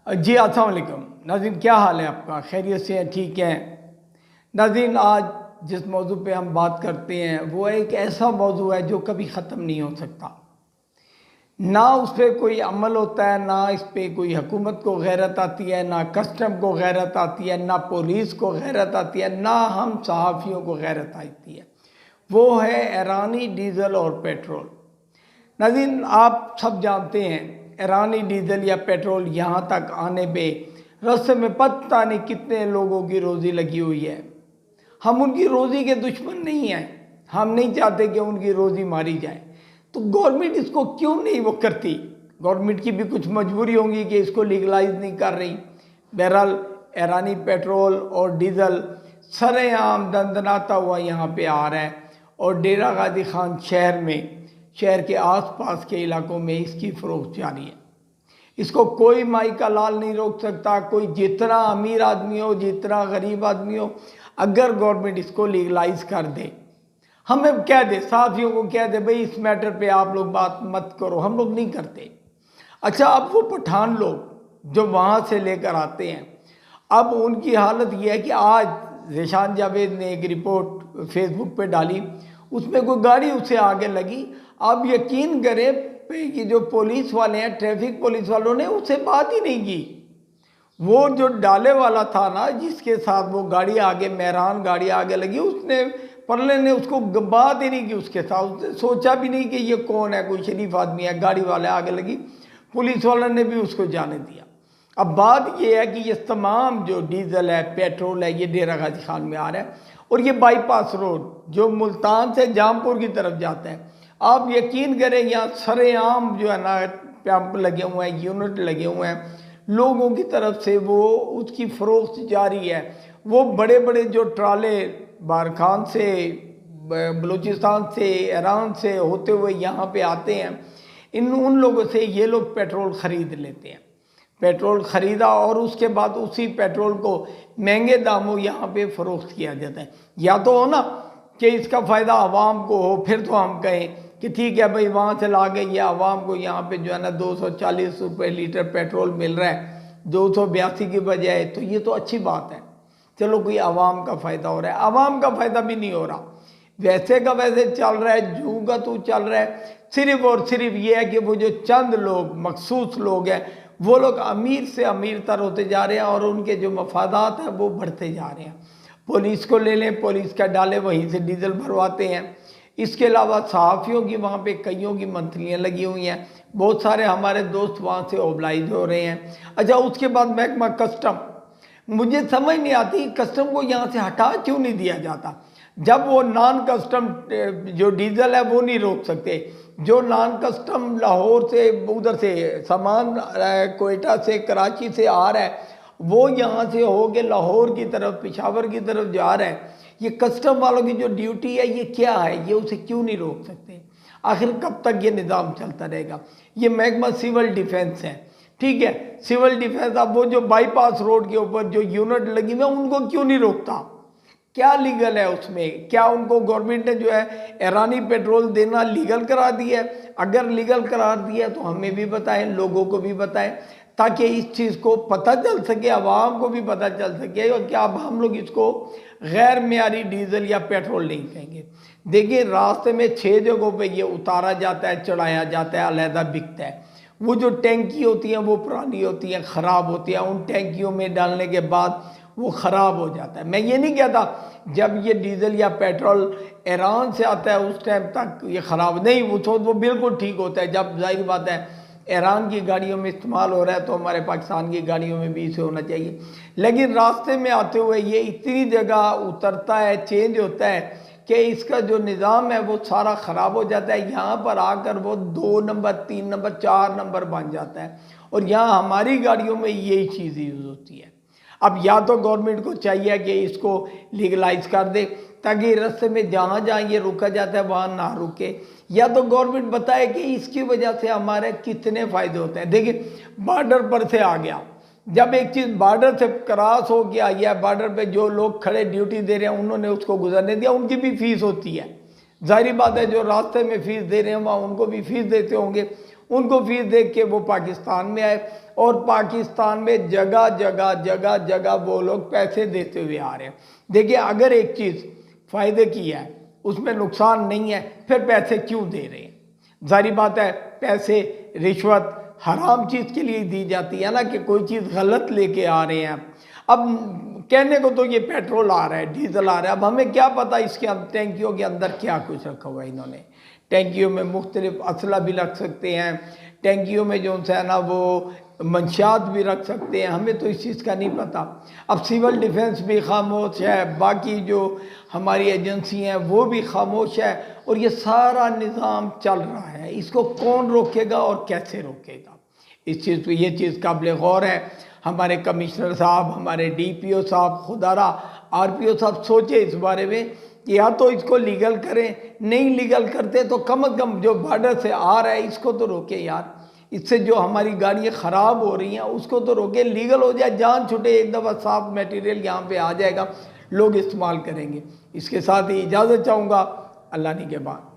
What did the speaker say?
जी अस्सलाम वालेकुम नाज़रीन, क्या हाल है आपका? खैरियत से हैं? ठीक हैं नाज़रीन। आज जिस मौजू पे हम बात करते हैं वो एक ऐसा मौजू है जो कभी ख़त्म नहीं हो सकता। ना उस पर कोई अमल होता है, ना इस पर कोई हुकूमत को गैरत आती है, ना कस्टम को गैरत आती है, ना पुलिस को गैरत आती है, ना हम सहाफ़ियों को गैरत आती है। वो है ईरानी डीज़ल और पेट्रोल। नाज़रीन, आप सब जानते हैं ईरानी डीज़ल या पेट्रोल यहाँ तक आने पे रास्ते में पता नहीं कितने लोगों की रोज़ी लगी हुई है। हम उनकी रोज़ी के दुश्मन नहीं हैं, हम नहीं चाहते कि उनकी रोज़ी मारी जाए। तो गवर्नमेंट इसको क्यों नहीं वो करती? गवर्नमेंट की भी कुछ मजबूरी होगी कि इसको लीगलाइज नहीं कर रही। बहरहाल ईरानी पेट्रोल और डीज़ल सरेआम दंदनाता हुआ यहाँ पे आ रहा है और डेरा गाजी खान शहर के आसपास के इलाकों में इसकी फ़रोख्त जारी है। इसको कोई माई का लाल नहीं रोक सकता। कोई जितना अमीर आदमी हो, जितना गरीब आदमी हो, अगर गवर्नमेंट इसको लीगलाइज कर दे, हमें कह दे, साथियों को कह दे भाई इस मैटर पे आप लोग बात मत करो, हम लोग नहीं करते। अच्छा, अब वो पठान लोग जो वहाँ से लेकर आते हैं, अब उनकी हालत ये है कि आज ज़ीशान जावेद ने एक रिपोर्ट फेसबुक पे डाली, उसमें कोई गाड़ी उससे आगे लगी। आप यकीन करें कि जो पुलिस वाले हैं, ट्रैफिक पुलिस वालों ने उससे बात ही नहीं की। वो जो डाले वाला था ना, जिसके साथ वो गाड़ी आगे, मेहरान गाड़ी आगे लगी, उसने परले ने उसको बात ही नहीं की उसके साथ। उसने सोचा भी नहीं कि ये कौन है, कोई शरीफ आदमी है। गाड़ी वाले आगे लगी, पुलिस वाले ने भी उसको जाने दिया। अब बात ये है कि ये तमाम जो डीज़ल है, पेट्रोल है, ये डेरा गाजी खान में आ रहा है और ये बाईपास रोड जो मुल्तान से जामपुर की तरफ जाता है। आप यकीन करें, यहाँ सरेआम जो है ना पंप लगे हुए हैं, यूनिट लगे हुए हैं, लोगों की तरफ से वो उसकी फ़रोख्त जारी है। वो बड़े बड़े जो ट्राले बारखान से, बलूचिस्तान से, ईरान से होते हुए यहाँ पे आते हैं, उन लोगों से ये लोग पेट्रोल ख़रीद लेते हैं। पेट्रोल ख़रीदा और उसके बाद उसी पेट्रोल को महंगे दामों यहाँ पे फ़रोख्त किया जाता है। या तो हो ना कि इसका फ़ायदा आवाम को हो, फिर तो हम कहें कि ठीक है भाई, वहाँ से ला गई, या आवाम को यहाँ पे जो है ना 240 रुपये लीटर पेट्रोल मिल रहा है 282 की बजाय, तो ये तो अच्छी बात है। चलो, कोई आवाम का फ़ायदा हो रहा है। आवाम का फ़ायदा भी नहीं हो रहा, वैसे का वैसे चल रहा है, जू का तू चल रहा है। सिर्फ और सिर्फ ये है कि वो जो चंद लोग, मखसूस लोग हैं, वो लोग अमीर से अमीर तर होते जा रहे हैं और उनके जो मफादात हैं वो बढ़ते जा रहे हैं। पुलिस को ले लें, पुलिस का डाले वहीं से डीजल भरवाते हैं। इसके अलावा सहाफ़ियों की वहाँ पे कईयों की मंथलियाँ लगी हुई हैं, बहुत सारे हमारे दोस्त वहाँ से ओबलाइज हो रहे हैं। अच्छा, उसके बाद महकमा कस्टम, मुझे समझ नहीं आती कस्टम को यहाँ से हटा क्यों नहीं दिया जाता। जब वो नॉन कस्टम जो डीजल है वो नहीं रोक सकते, जो नॉन कस्टम लाहौर से, उधर से सामान कोयटा से, कराची से आ रहा है, वो यहाँ से होके लाहौर की तरफ, पेशावर की तरफ जा रहा है, ये कस्टम वालों की जो ड्यूटी है ये क्या है? ये उसे क्यों नहीं रोक सकते? आखिर कब तक ये निज़ाम चलता रहेगा? ये महकमा सिविल डिफेंस है, ठीक है, सिविल डिफेंस। अब वो जो बाईपास रोड के ऊपर जो यूनिट लगी हुई है, उनको क्यों नहीं रोकता? क्या लीगल है उसमें? क्या उनको गवर्नमेंट ने जो है ईरानी पेट्रोल देना लीगल करा दिया है? अगर लीगल करा दिया तो हमें भी बताएं, लोगों को भी बताएं, ताकि इस चीज़ को पता चल सके, आवाम को भी पता चल सके, और क्या अब हम लोग इसको गैर मेयारी डीजल या पेट्रोल नहीं कहेंगे। देखिए, रास्ते में 6 जगहों पे ये उतारा जाता है, चढ़ाया जाता है, अलहदा बिकता है। वो जो टैंकी होती हैं वो पुरानी होती हैं, ख़राब होती हैं, उन टैंकियों में डालने के बाद वो ख़राब हो जाता है। मैं ये नहीं कहता जब ये डीज़ल या पेट्रोल ईरान से आता है उस टाइम तक ये ख़राब नहीं, वो बिल्कुल ठीक होता है। जब जाहिर बात है ईरान की गाड़ियों में इस्तेमाल हो रहा है तो हमारे पाकिस्तान की गाड़ियों में भी इसे होना चाहिए। लेकिन रास्ते में आते हुए ये इतनी जगह उतरता है, चेंज होता है कि इसका जो निज़ाम है वो सारा ख़राब हो जाता है। यहाँ पर आकर वो 2 नंबर, 3 नंबर, 4 नंबर बन जाता है और यहाँ हमारी गाड़ियों में यही चीज़ यूज़ होती है। अब या तो गवर्नमेंट को चाहिए कि इसको लीगलाइज कर दे ताकि रास्ते में जहाँ जहाँ ये रुका जाता है वहाँ ना रुके, या तो गवर्नमेंट बताए कि इसकी वजह से हमारे कितने फ़ायदे होते हैं। देखिए, बॉर्डर पर से आ गया, जब एक चीज़ बॉर्डर से क्रॉस हो गया या बॉर्डर पे जो लोग खड़े ड्यूटी दे रहे हैं उन्होंने उसको गुजरने दिया, उनकी भी फ़ीस होती है। जाहिर बात है जो रास्ते में फ़ीस दे रहे हैं वहाँ उनको भी फ़ीस देते होंगे, उनको फीस देख के वो पाकिस्तान में आए और पाकिस्तान में जगह जगह जगह जगह वो लोग पैसे देते हुए आ रहे हैं। देखिए, अगर एक चीज़ फ़ायदे की है, उसमें नुकसान नहीं है, फिर पैसे क्यों दे रहे हैं? जाहिर बात है, पैसे रिश्वत हराम चीज़ के लिए दी जाती है ना, कि कोई चीज़ गलत लेके आ रहे हैं। अब कहने को तो ये पेट्रोल आ रहा है, डीजल आ रहा है, अब हमें क्या पता इसके टैंकियों के अंदर क्या कुछ रखा हुआ है इन्होंने। टैंकियों में मुख्तलिफ असला भी रख सकते हैं, टैंकियों में जो है ना वो मंशियात भी रख सकते हैं, हमें तो इस चीज़ का नहीं पता। अब सिविल डिफेंस भी खामोश है, बाकी जो हमारी एजेंसी हैं वो भी खामोश है, और ये सारा निज़ाम चल रहा है। इसको कौन रोकेगा और कैसे रोकेगा? इस चीज़ पे ये चीज़ काबिल गौर है। हमारे कमिश्नर साहब, हमारे DPO साहब, खुदारा RPO साहब सोचे इस बारे में कि या तो इसको लीगल करें, नहीं लीगल करते तो कम अज़ कम जो बॉर्डर से आ रहा है इसको तो रोके यार। इससे जो हमारी गाड़ियाँ ख़राब हो रही हैं उसको तो रोके, लीगल हो जाए, जान छुटे, एक दफ़ा साफ मटेरियल यहाँ पे आ जाएगा, लोग इस्तेमाल करेंगे। इसके साथ ही इजाज़त चाहूँगा। अल्लाह निगहबान।